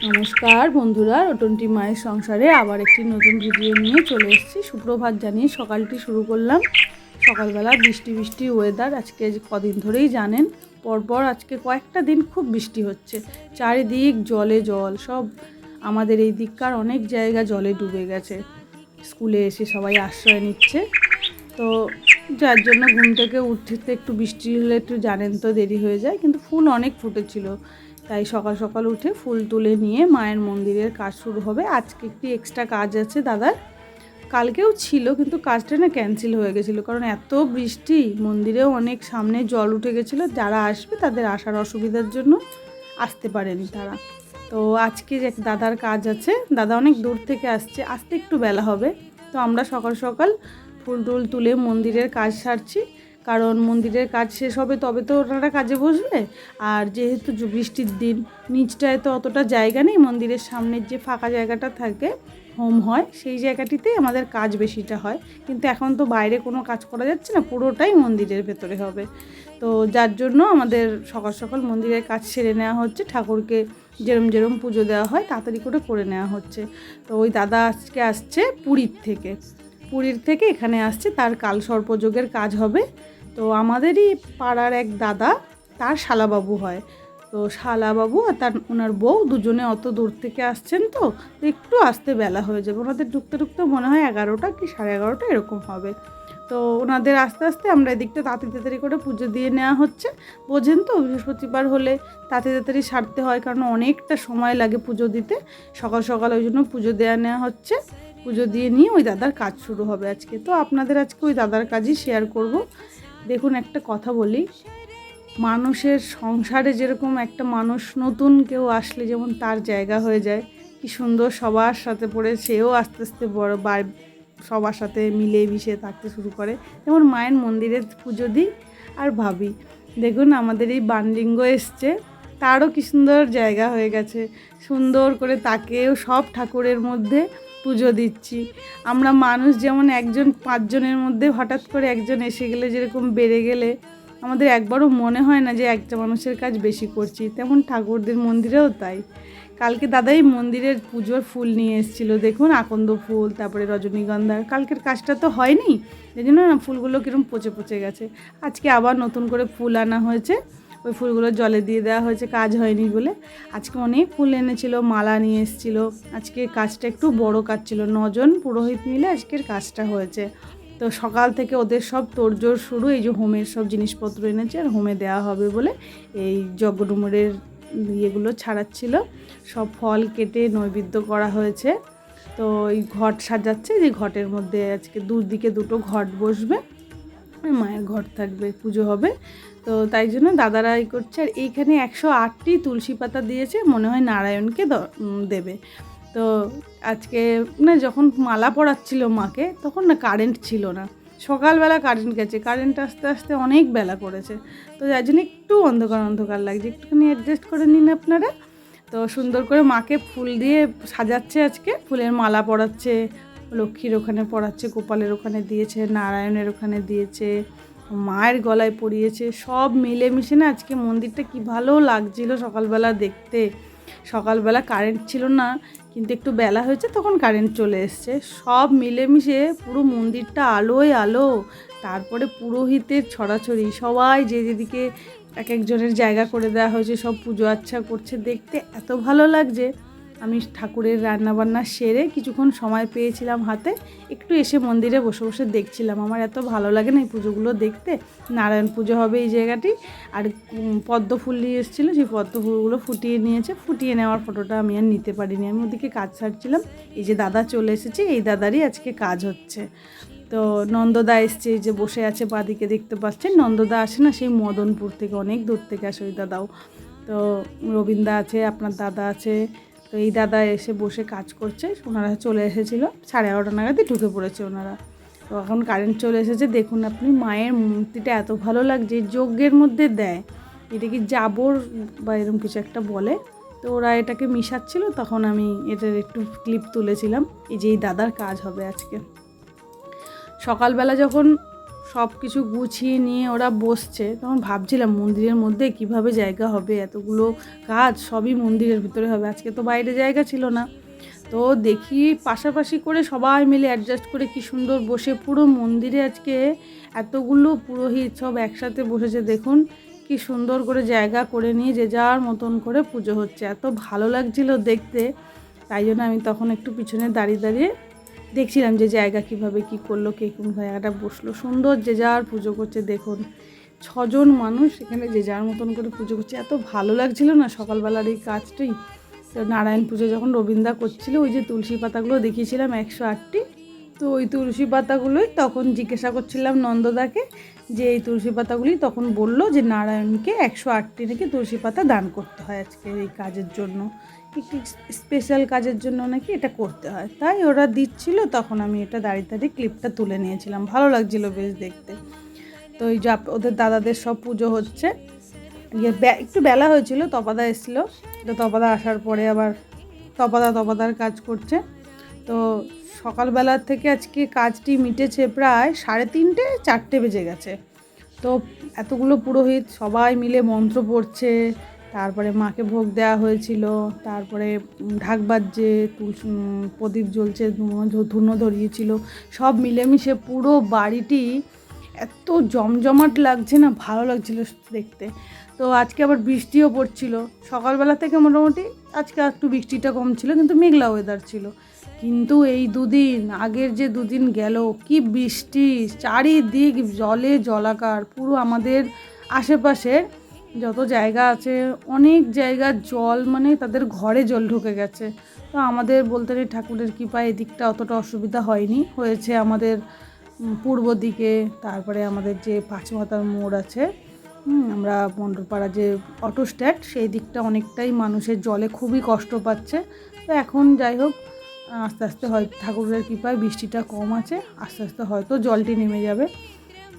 নমস্কার বন্ধুরা, রটন্টি মায়ের সংসারে আবার একটি নতুন ভিডিও নিয়ে চলে এসেছি। সুপ্রভাত জানিয়ে সকালটি শুরু করলাম। সকালবেলা বৃষ্টি বৃষ্টি ওয়েদার, আজকে কদিন ধরেই জানেন পরপর আজকে কয়েকটা দিন খুব বৃষ্টি হচ্ছে, চারিদিক জলে জল। সব আমাদের এই দিককার অনেক জায়গা জলে ডুবে গেছে। স্কুলে এসে সবাই আশ্রয় নিচ্ছে, তো যার জন্য ঘুম থেকে উঠতে একটু বৃষ্টি হলে একটু জানেন তো দেরি হয়ে যায়, কিন্তু ফুল অনেক ফুটেছিল, তাই সকাল সকাল উঠে ফুল তুলে নিয়ে মায়ের মন্দিরের কাজ শুরু হবে। আজকে একটি এক্সট্রা কাজ আছে দাদার, কালকেও ছিল কিন্তু কাজটা না ক্যান্সেল হয়ে গেছিলো, কারণ এত বৃষ্টি, মন্দিরেও অনেক সামনে জল উঠে গেছিলো। যারা আসবে তাদের আসার অসুবিধার জন্য আসতে পারেনি তারা। তো আজকে যে দাদার কাজ আছে, দাদা অনেক দূর থেকে আসতে একটু বেলা হবে। তো আমরা সকাল সকাল ফুল টুল তুলে মন্দিরের কাজ সারছি, কারণ মন্দিরের কাজ শেষ হবে তবে তো ওনারা কাজে বসবে। আর যেহেতু বৃষ্টির দিন, নিচটায় তো অতটা জায়গা নেই, মন্দিরের সামনের যে ফাঁকা জায়গাটা থাকে হোম হয় সেই জায়গাটিতেই আমাদের কাজ বেশিটা হয়। কিন্তু এখন তো বাইরে কোনো কাজ করা যাচ্ছে না, পুরোটাই মন্দিরের ভেতরে হবে। তো যার জন্য আমাদের সকাল সকাল মন্দিরের কাজ সেরে নেওয়া হচ্ছে, ঠাকুরকে যেরম পুজো দেওয়া হয় তাড়াতাড়ি করে নেওয়া হচ্ছে। তো ওই দাদা আজকে আসছে পুরীর থেকে এখানে আসছে, তার কালসর্পযোগের কাজ হবে। তো আমাদেরই পাড়ার এক দাদা, তার শালাবাবু হয়। তো শালাবাবু আর ওনার বউ দুজনে অত দূর থেকে আসছেন, তো একটু আসতে বেলা হয়ে যাবে ওনাদের। ঢুকতে মনে হয় 11টা কি 11:30 এরকম হবে। তো ওনাদের আস্তে আস্তে আমরা এদিকটা তাড়াতাড়ি করে পুজো দিয়ে নেওয়া হচ্ছে। বোঝেন তো, বৃহস্পতিবার হলে তাড়াতাড়ি সারতে হয়, কারণ অনেকটা সময় লাগে পুজো দিতে। সকাল সকাল ওই জন্য পুজো নেওয়া হচ্ছে। পুজো দিয়ে নিয়ে ওই দাদার কাজ শুরু হবে আজকে। তো আপনাদের আজকে ওই দাদার কাজই শেয়ার করব। দেখুন, একটা কথা বলি, মানুষের সংসারে যেরকম একটা মানুষ নতুন কেউ আসলে যেমন তার জায়গা হয়ে যায়, কি সুন্দর সবার সাথে পড়ে সেও আস্তে আস্তে বড় সবার সাথে মিলে মিশে থাকতে শুরু করে। যেমন মায়ের মন্দিরে পুজো দিই আর ভাবি, দেখুন আমাদের এই বানলিঙ্গ এসছে, তারও কি সুন্দর জায়গা হয়ে গেছে। সুন্দর করে তাকেও সব ঠাকুরের মধ্যে পুজো দিচ্ছি। আমরা মানুষ যেমন একজন 5 জনের মধ্যে হঠাৎ করে একজন এসে গেলে যেরকম বেড়ে গেলে আমাদের একবারও মনে হয় না যে একটা মানুষের কাজ বেশি করছি, তেমন ঠাকুরদের মন্দিরেও তাই। কালকে দাদাই মন্দিরের পুজোর ফুল নিয়ে এসেছিলো, দেখুন আকন্দ ফুল, তারপরে রজনীগন্ধা। কালকের কাজটা তো হয়নি, এই জন্য না ফুলগুলো কীরকম পচে গেছে। আজকে আবার নতুন করে ফুল আনা হয়েছে, ওই ফুলগুলো জলে দিয়ে দেওয়া হয়েছে, কাজ হয়নি বলে। আজকে অনেক ফুল এনেছিল, মালা নিয়ে এসেছিলো। আজকে কাজটা একটু বড় কাজ ছিল, 9 জন পুরোহিত মিলে আজকের কাজটা হয়েছে। তো সকাল থেকে ওদের সব তোড়জোড় শুরু, এই যে হোমের সব জিনিসপত্র এনেছে আর হোমে দেওয়া হবে বলে এই যজ্ঞডুমুরের ইয়েগুলো ছাড়াচ্ছিল। সব ফল কেটে নৈবেদ্য করা হয়েছে। তো এই ঘট সাজাচ্ছে, যে ঘটের মধ্যে আজকে দুদিকে দুটো ঘট বসবে, মায়ের ঘট থাকবে, পুজো হবে। তো তাই জন্য দাদারা করছে। আর এইখানে 108টি তুলসী পাতা দিয়েছে, মনে হয় নারায়ণকে দেবে। তো আজকে না যখন মালা পরাচ্ছিল মাকে, তখন না কারেন্ট ছিল না, সকালবেলা কারেন্ট গেছে, কারেন্ট আস্তে আস্তে অনেক বেলা করেছে। তো যার জন্য একটু অন্ধকার লাগছে, একটুখানি অ্যাডজাস্ট করে নিন আপনারা। তো সুন্দর করে মাকে ফুল দিয়ে সাজাচ্ছে, আজকে ফুলের মালা পরাচ্ছে, লক্ষ্মীর ওখানে পরাচ্ছে, গোপালের ওখানে দিয়েছে, নারায়ণের ওখানে দিয়েছে, মায়ের গলায় পরিয়েছে, সব মিলেমিশে না আজকে মন্দিরটা কি ভালো লাগছিল সকালবেলা দেখতে। সকালবেলা কারেন্ট ছিল না, কিন্তু একটু বেলা হয়েছে তখন কারেন্ট চলে এসছে, সব মিলেমিশে পুরো মন্দিরটা আলোয় আলো। তারপরে পুরোহিতের ছড়াছড়ি, সবাই যে যেদিকে এক একজনের জায়গা করে দেওয়া হয়েছে, সব পুজো আচ্ছা করছে, দেখতে এত ভালো লাগছে। আমি ঠাকুরের রান্নাবান্না সেরে কিছুক্ষণ সময় পেয়েছিলাম হাতে, একটু এসে মন্দিরে বসে বসে দেখছিলাম। আমার এত ভালো লাগে না এই পুজোগুলো দেখতে। নারায়ণ পুজো হবে এই জায়গাটি, আর পদ্ম ফুল নিয়ে এসেছিলো, সেই পদ্ম ফুলগুলো ফুটিয়ে নিয়েছে। ফুটিয়ে নেওয়ার ফটোটা আমি আর নিতে পারিনি, আমি ওদিকে কাজ সারছিলাম। এই যে দাদা চলে এসেছে, এই দাদারই আজকে কাজ হচ্ছে। তো নন্দদা এসছে, যে বসে আছে বাদিকে দেখতে পাচ্ছেন। নন্দদা আসে না সেই মদনপুর থেকে, অনেক দূর থেকে আসে ওই দাদাও। তো রবীন্দা আছে, আপনার দাদা আছে। তো এই দাদা এসে বসে কাজ করছে। ওনারা চলে এসেছিলো 11:30 নাগাদই ঢুকে পড়েছে ওনারা। তো এখন কারেন্ট চলে এসেছে। দেখুন আপনি, মায়ের মূর্তিটা এত ভালো লাগছে, যজ্ঞের মধ্যে দেয়, এটা কি জাবর বা এরকম কিছু একটা বলে। তো ওরা এটাকে মিশাচ্ছিল, তখন আমি এটার একটু ক্লিপ তুলেছিলাম। এই যে এই দাদার কাজ হবে আজকে। সকালবেলা যখন সব কিছু গুছিয়ে নিয়ে ওরা বসছে, তখন ভাবছিলাম মন্দিরের মধ্যে কিভাবে জায়গা হবে, এতগুলো কাজ সবই মন্দিরের ভিতরে হবে, আজকে তো বাইরে জায়গা ছিল না। তো দেখি পাশাপাশি করে সবাই মিলে অ্যাডজাস্ট করে কি সুন্দর বসে পুরো মন্দিরে আজকে এতগুলো পুরোহিত সব একসাথে বসেছে। দেখুন কি সুন্দর করে জায়গা করে নিয়ে যে যার মতন করে পুজো হচ্ছে, এত ভালো লাগছিল দেখতে। তাই জন্য আমি তখন একটু পিছনে দাঁড়িয়ে দাঁড়িয়ে দেখছিলাম যে জায়গা কিভাবে কি করলো, কে কোন জায়গাটা বসলো, সুন্দর যে যার পুজো করছে। দেখুন 6জন মানুষ এখানে যে যার মতন করে পুজো করছে, এত ভালো লাগছিল না সকালবেলার এই কাজটাই। তো নারায়ণ পুজো যখন রবীন্দ্র করছিল, ওই যে তুলসী পাতাগুলো দেখিয়েছিলাম 108টি, তো ওই তুলসী পাতাগুলোই তখন জিজ্ঞাসা করছিলাম নন্দদাকে যে এই তুলসী পাতাগুলি, তখন বলল যে নারায়ণকে 108টি নাকি তুলসী পাতা দান করতে হয় আজকে এই কাজের জন্য, স্পেশাল কাজের জন্য নাকি এটা করতে হয়। তাই ওরা দিচ্ছিল, তখন আমি এটা দাঁড়িয়ে দাঁড়িয়ে ক্লিপটা তুলে নিয়েছিলাম, ভালো লাগছিল বেশ দেখতে। তো এই যে ওদের দাদাদের সব পুজো হচ্ছে, একটু বেলা হয়েছিল, তপাদা এসেছিলো, তো তপাদা আসার পরে আবার তপাদার কাজ করছে। তো সকালবেলার থেকে আজকে কাজটি মিটেছে প্রায় 3:30 4টে বেজে গেছে। তো এতগুলো পুরোহিত সবাই মিলে মন্ত্র পড়ছে, তারপরে মাকে ভোগ দেওয়া হয়েছিল, তারপরে ঢাক বাজছে, প্রদীপ জ্বলছে, ধুনো ধরিয়েছিল, সব মিলেমিশে পুরো বাড়িটি এত জমজমাট লাগছে না, ভালো লাগছিল দেখতে। তো আজকে আবার বৃষ্টিও পড়ছিল সকালবেলা থেকে, মোটামুটি আজকে একটু বৃষ্টিটা কম ছিল, কিন্তু মেঘলা ওয়েদার ছিল। কিন্তু এই দুদিন আগের যে দুদিন গেল, কি বৃষ্টি, চারিদিক জলে জলাকার, পুরো আমাদের আশেপাশে যত জায়গা আছে অনেক জায়গার জল, মানে তাদের ঘরে জল ঢুকে গেছে। তো আমাদের বলতে নেই, ঠাকুরের কৃপায় এদিকটা অতটা অসুবিধা হয়নি, হয়েছে আমাদের পূর্ব দিকে, তারপরে আমাদের যে পাঁচমাথার মোড় আছে, আমরা মন্ডলপাড়া যে অটো স্ট্যান্ড, সেই দিকটা অনেকটাই মানুষের জলে খুবই কষ্ট পাচ্ছে। তো এখন যাই হোক, আস্তে আস্তে হয়তো ঠাকুরের কৃপায় বৃষ্টিটা কম আছে, আস্তে আস্তে হয়তো জলটি নেমে যাবে,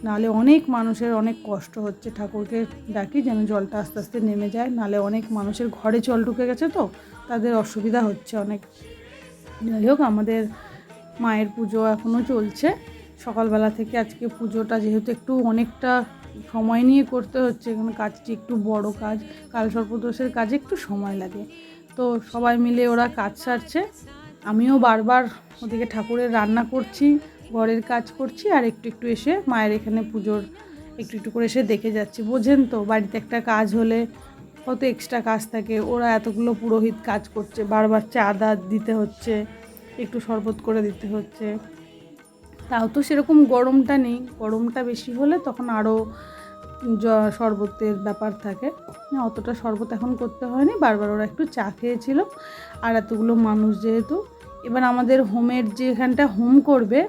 নাহলে অনেক মানুষের অনেক কষ্ট হচ্ছে। ঠাকুরকে ডাকি যেন জলটা আস্তে আস্তে নেমে যায়, নাহলে অনেক মানুষের ঘরে জল ঢুকে গেছে, তো তাদের অসুবিধা হচ্ছে অনেক। যাই হোক, আমাদের মায়ের পুজো এখনও চলছে সকালবেলা থেকে। আজকে পুজোটা যেহেতু একটু অনেকটা সময় নিয়ে করতে হচ্ছে, কারণ কাজটি একটু বড় কাজ, কালসর্পদোষের কাজে একটু সময় লাগে। তো সবাই মিলে ওরা কাজ সারছে, আমিও বারবার ওদিকে ঠাকুরের রান্না করছি, ঘরের কাজ করছি, আর একটু একটু এসে মায়ের এখানে পুজোর একটু একটু করে এসে দেখে যাচ্ছি। বোঝেন তো, বাড়িতে একটা কাজ হলে কত এক্সট্রা কাজ থাকে, ওরা এতগুলো পুরোহিত কাজ করছে, বারবার চা দিতে হচ্ছে, একটু শরবত করে দিতে হচ্ছে। তাও তো সেরকম গরমটা নেই, গরমটা বেশি হলে তখন আরও শরবতের ব্যাপার থাকে, অতটা শরবত এখন করতে হয়নি, বারবার ওরা একটু চা খেয়েছিল। আর এতগুলো মানুষ যেহেতু, এবার আমাদের হোমের যে এখানটা হোম করবে,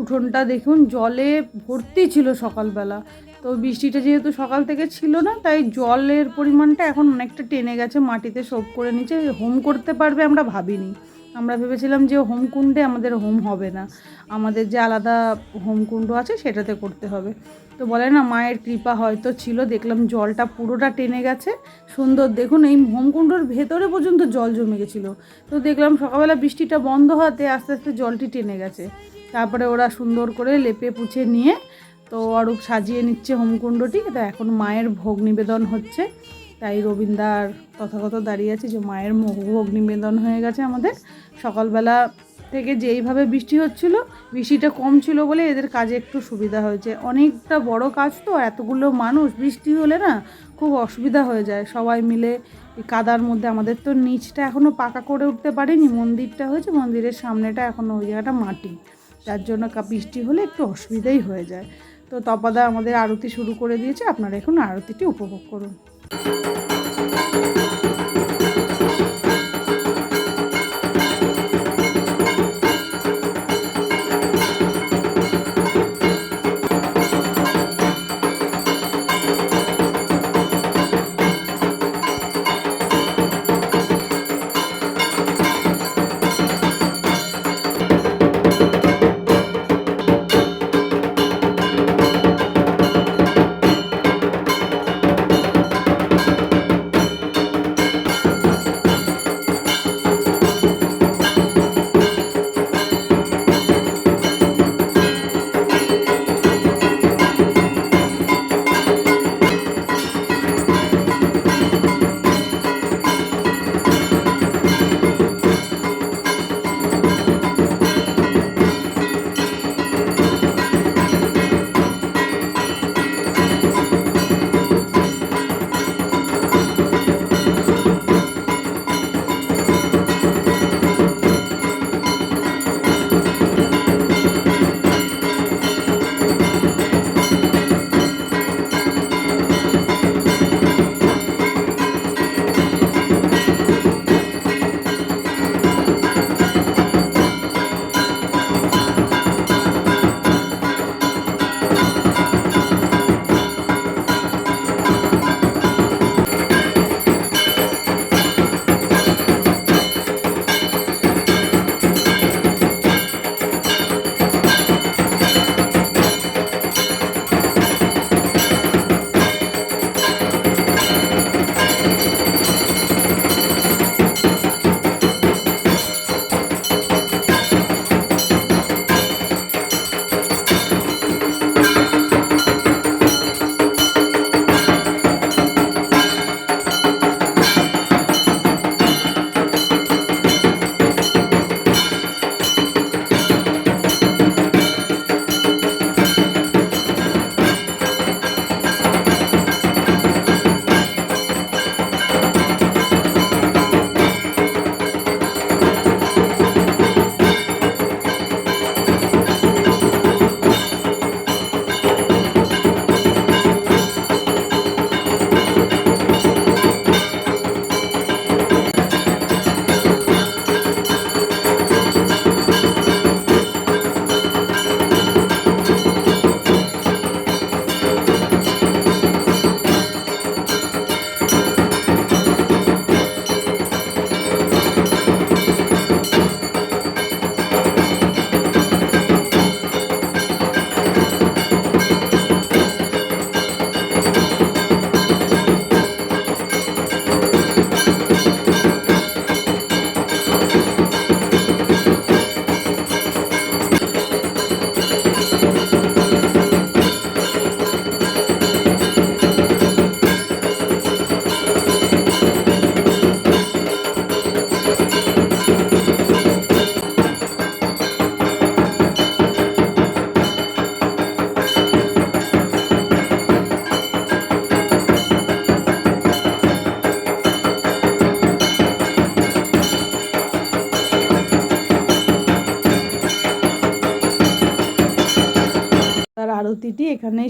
উঠোনটা দেখুন জলে ভর্তি ছিল সকালবেলা। তো বৃষ্টিটা যেহেতু সকাল থেকে ছিল না, তাই জলের পরিমাণটা এখন অনেকটা টেনে গেছে, মাটিতে সোপ করে নিচে হোম করতে পারবে আমরা ভাবিনি। আমরা ভেবেছিলাম যে হোমকুণ্ডে আমাদের হোম হবে না, আমাদের যে আলাদা হোমকুণ্ড আছে সেটাতে করতে হবে। তো বলে না, মায়ের কৃপা হয়তো ছিল, দেখলাম জলটা পুরোটা টেনে গেছে সুন্দর। দেখুন এই হোমকুণ্ডর ভেতরে পর্যন্ত জল জমে গেছিলো। তো দেখলাম সকালবেলা বৃষ্টিটা বন্ধ হতে আস্তে আস্তে জলটি টেনে গেছে। তারপরে ওরা সুন্দর করে লেপে পুছে নিয়ে তো অরূপ সাজিয়ে নিচ্ছে হোমকুণ্ডটি। তো এখন মায়ের ভোগ নিবেদন হচ্ছে, তাই রবীন্দার তথাগত দাঁড়িয়ে আছে যে মায়ের ভোগ নিবেদন হয়ে গেছে আমাদের। সকালবেলা থেকে যেইভাবে বৃষ্টি হচ্ছিল, বৃষ্টিটা কম ছিল বলে এদের কাজে একটু সুবিধা হয়েছে। অনেকটা বড় কাজ তো, এতগুলো মানুষ, বৃষ্টি হলে না খুব অসুবিধা হয়ে যায়। সবাই মিলে কাদার মধ্যে, আমাদের তো নিচটা এখনও পাকা করে উঠতে পারিনি, মন্দিরটা হয়েছে, মন্দিরের সামনেটা এখনও ওই জায়গাটা মাটি, যার জন্য বৃষ্টি হলে একটু অসুবিধাই হয়ে যায়। তো তপাদা আমাদের আরতি শুরু করে দিয়েছে, আপনারা এখন আরতিটি উপভোগ করুন।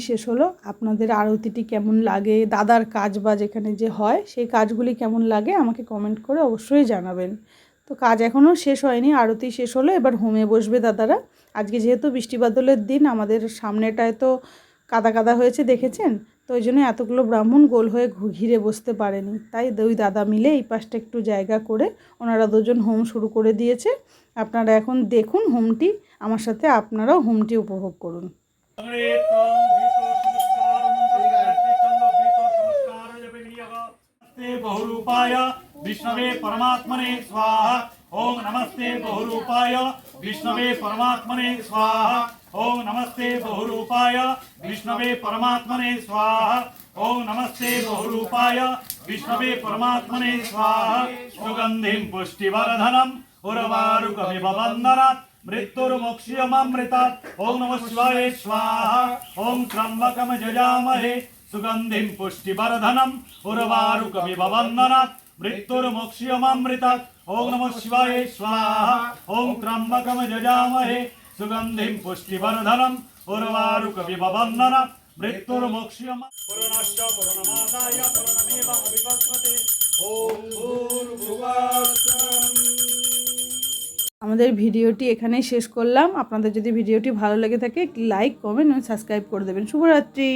শেষ হলো। আপনাদের আরতিটি কেমন লাগে, দাদার কাজ বাজ এখানে যে হয় সেই কাজগুলি কেমন লাগে আমাকে কমেন্ট করে অবশ্যই জানাবেন। তো কাজ এখনও শেষ হয়নি, আরতি শেষ হলো, এবার হোমে বসবে দাদারা। আজকে যেহেতু বৃষ্টি বাদলের দিন, আমাদের সামনেটায় তো কাদা কাদা হয়েছে দেখেছেন, তো ওই জন্য এতগুলো ব্রাহ্মণ গোল হয়ে ঘিরে বসতে পারেনি, তাই দুই দাদা মিলে এই পাশটা একটু জায়গা করে ওনারা দুজন হোম শুরু করে দিয়েছে। আপনারা এখন দেখুন হোমটি, আমার সাথে আপনারাও হোমটি উপভোগ করুন। बहुरूपाय विष्णवे परमात्मने स्वाहा। ओम नमस्ते बहुरूपाय विष्णवे परमात्मने स्वाहा। ओम नमस्ते बहुरूपाय विष्णवे परमात्मने स्वाहा। ओम नमस्ते बहुरूपाय विष्णवे परमात्मने स्वाहा। सुगंधिं पुष्टिवर्धनम् उर्वारुकमिव वन्दनात् मृत्युर्मोक्ष्यममृतात्। ओम नमः शिवाय स्वाहा। ओम त्र्यंबकं यजामहे सुगंधिं पुष्टिवर्धनम् उर्वारुकमिव वन्दनात् मृत्युर्मोक्ष्यममृतात्। ओम नमः शिवाय स्वाहा। ओम त्र्यंबकं यजामहे सुगंधिं पुष्टिवर्धनम् उर्वारुकमिव वन्दनात् मृत्युर्मोक्ष्यम। पूर्णस्य पूर्णमादाय पूर्णमेव अभिवक्ष्यते। ओम भूर्भुवस्सुः। আমাদের ভিডিওটি এখানেই শেষ করলাম। আপনাদের যদি ভিডিওটি ভালো লেগে থাকে লাইক, কমেন্ট এবং সাবস্ক্রাইব করে দেবেন। শুভরাত্রি।